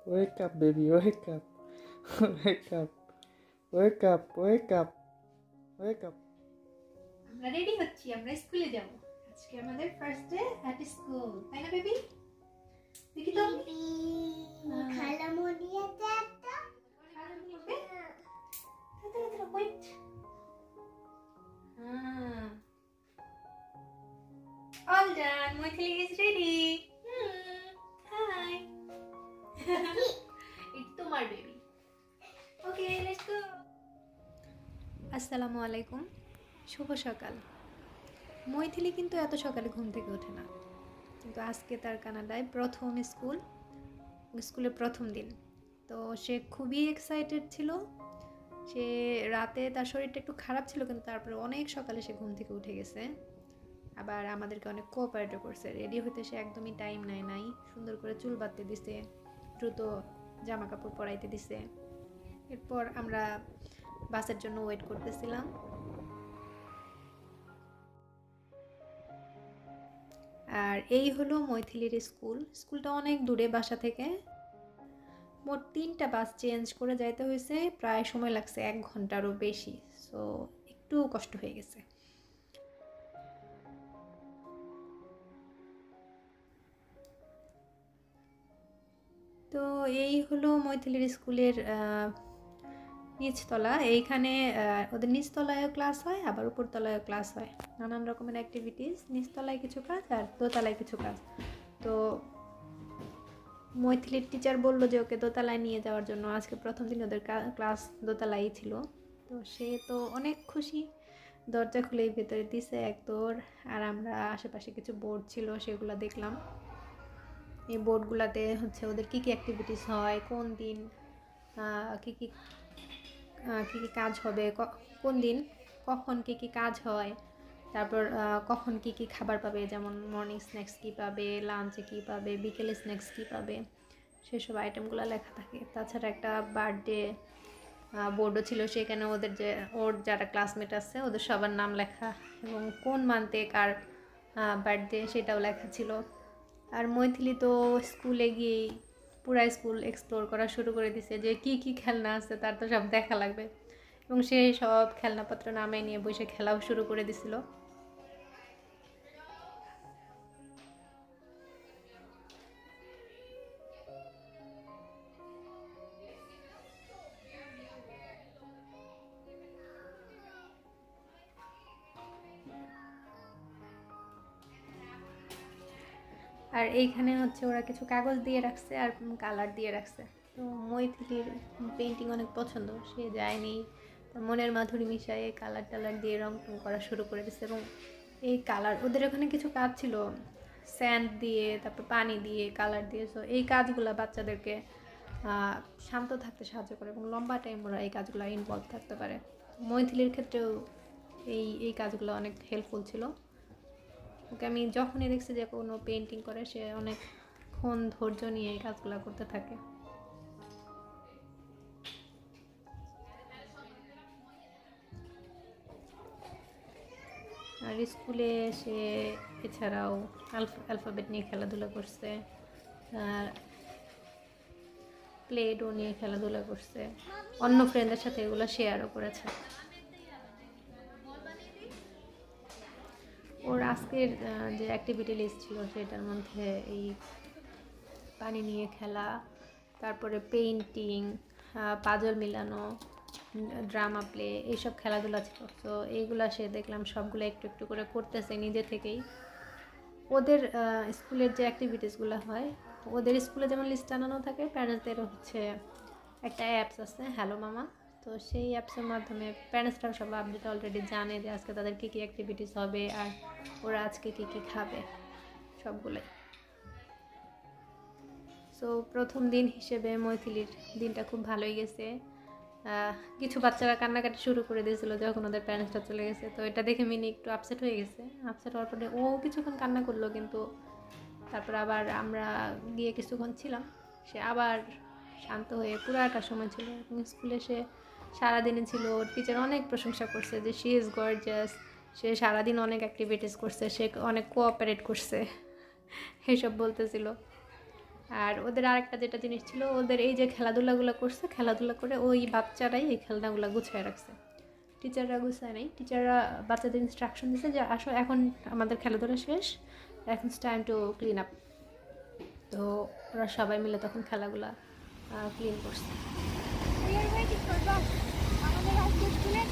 Wake up, baby, wake up. Wake up. Wake up, wake up. Wake up. আমরা ready হচ্ছি, আমরা স্কুলে যাব। আজকে আমাদের ফার্স্ট ডে অ্যাট স্কুল, তাই না বেবি? দেখি তো খালা মরিয়াতে একটা wait. All done, Maithili is ready. Hi. It's তোমার বেবি। Okay, let's go. আসসালামু আলাইকুম, শুভ সকাল। মৈথিলি কিন্তু এত সকালে ঘুম থেকে ওঠে না, কিন্তু আজকে তার কানাডায় প্রথম স্কুলের প্রথম দিন। তো সে খুবই এক্সাইটেড ছিল। সে রাতে তার শরীরটা একটু খারাপ ছিল, কিন্তু তারপরে অনেক সকালে সে ঘুম থেকে উঠে গেছে। আবার আমাদেরকে অনেক কোঅপারেটও করছে। রেডি হতে সে একদমই টাইম নাই। সুন্দর করে চুল বাঁধতে দিছে, দ্রুত জামা কাপড় পরাইতে দিছে। এরপর আমরা বাসের জন্য ওয়েট করতেছিলাম। আর এই হলো মৈথিলির স্কুলটা অনেক দূরে বাসা থেকে। মোট 3টা বাস চেঞ্জ করে যাইতে হয়েছে, প্রায় সময় লাগছে 1 ঘন্টারও বেশি। সো একটু কষ্ট হয়ে গেছে। তো এই হলো মৈথিলির স্কুলের নিচতলা। এইখানে ওদের নিচতলায়ও ক্লাস হয়, আবার উপরতলায়ও ক্লাস হয়। নানান রকমের অ্যাক্টিভিটিস, নিচতলায় কিছু কাজ আর দোতলায় কিছু কাজ। তো মৈথিলির টিচার বললো যে ওকে দোতলায় নিয়ে যাওয়ার জন্য। আজকে প্রথম দিন ওদের ক্লাস দোতলাই ছিল। তো সে তো অনেক খুশি, দরজা খুলেই ভেতরে দিছে এক দৌড়। আর আমরা আশেপাশে কিছু বোর্ড ছিল, সেগুলো দেখলাম। এই বোর্ডগুলোতে হচ্ছে ওদের কী কী অ্যাক্টিভিটিস হয়, কোন দিন কী কী কাজ হবে, কোন দিন কখন কী কী কাজ হয়, তারপর কখন কী কী খাবার পাবে, যেমন মর্নিং স্ন্যাক্স কী পাবে, লাঞ্চে কী পাবে, বিকেলে স্ন্যাক্স কী পাবে, সেসব আইটেমগুলো লেখা থাকে। তাছাড়া একটা বার্থডে বোর্ডও ছিল, সেখানে ওর যারা ক্লাসমেট আছে ওদের সবার নাম লেখা, এবং কোন মান্থে কার বার্থডে সেটাও লেখা ছিল। আর মৈথিলি তো স্কুলে গিয়েই পুরা স্কুল এক্সপ্লোর করা শুরু করে দিছে, যে কি কি খেলনা আছে তার তো সব দেখা লাগবে। এবং সে সব খেলনাপত্র নামে নিয়ে বসে খেলাও শুরু করে দিছিল। আর এইখানে হচ্ছে ওরা কিছু কাগজ দিয়ে রাখছে আর কালার দিয়ে রাখছে। তো মৈথিলির পেন্টিং অনেক পছন্দ, সে যায়নি, মনের মাধুরী মিশায় কালার টালার দিয়ে রং করা শুরু করে দিচ্ছে। এবং এই কালার, ওদের ওখানে কিছু কাজ ছিল স্যান্ড দিয়ে, তারপর পানি দিয়ে, কালার দিয়ে। সো এই কাজগুলো বাচ্চাদেরকে শান্ত থাকতে সাহায্য করে, এবং লম্বা টাইম ওরা এই কাজগুলো ইনভলভ থাকতে পারে। মৈথিলির ক্ষেত্রেও এই কাজগুলো অনেক হেল্পফুল ছিল। ওকে আমি যখনই দেখছি যে কোনো পেন্টিং করে, সে অনেকক্ষণ ধৈর্য নিয়ে এই কাজগুলো করতে থাকে। আর স্কুলে সে এছাড়াও অ্যালফাবেট নিয়ে খেলাধুলা করছে, প্লে ডো নিয়ে খেলাধুলা করছে, অন্য ফ্রেন্ডদের সাথে এগুলো শেয়ারও করেছে। ওর আজকের যে অ্যাক্টিভিটি লিস্ট ছিল সেটার মধ্যে এই পানি নিয়ে খেলা, তারপরে পেইন্টিং, পাজল মিলানো, ড্রামা প্লে, এইসব খেলাধুলা ছিল। তো এইগুলো সে দেখলাম সবগুলো একটু একটু করে করতেছে নিজে থেকেই। ওদের স্কুলের যে অ্যাক্টিভিটিসগুলো হয়, ওদের স্কুলে যেমন লিস্ট আনানো থাকে, প্যারেন্টসদের হচ্ছে একটা অ্যাপস আছে হ্যালো মামা। তো সেই অ্যাপসের মাধ্যমে প্যারেন্টসরাও সব আপডেট অলরেডি জানে যে আজকে তাদের কী কী অ্যাক্টিভিটিস হবে আর ওরা আজকে কী কী খাবে, সবগুলোই। সো প্রথম দিন হিসেবে মৈথিলির দিনটা খুব ভালোই গেছে। কিছু বাচ্চারা কান্নাকাটি শুরু করে দিয়েছিল যখন ওদের প্যারেন্টসরা চলে গেছে। তো এটা দেখে মিনি একটু আপসেট হয়ে গেছে। আপসেট হওয়ার পরে ও কিছুক্ষণ কান্না করলো, কিন্তু তারপর আবার আমরা গিয়ে কিছুক্ষণ ছিলাম, সে আবার শান্ত হয়ে পুরাটা সময় ছিল। এবং স্কুলে সে সারাদিনে ছিল, টিচার অনেক প্রশংসা করছে যে শি ইজ গর্জিয়াস, সে সারাদিন অনেক অ্যাক্টিভিটিস করছে, সে অনেক কোঅপারেট করছে, এইসব বলতেছিল। আর ওদের আরেকটা যেটা জিনিস ছিল, ওদের এই যে খেলাধুলাগুলো করছে, খেলাধুলা করে ওই বাচ্চারাই এই খেলনাগুলো গুছিয়ে রাখছে, টিচাররা গুছায় নাই। টিচাররা বাচ্চাদের ইনস্ট্রাকশন দিচ্ছে যে আসো এখন আমাদের খেলাধুলা শেষ, এখন টাইম টু ক্লিন আপ। তো ওরা সবাই মিলে তখন খেলাগুলা ক্লিন করছে। We are waiting for bus. আমাদের আজকে স্কুলের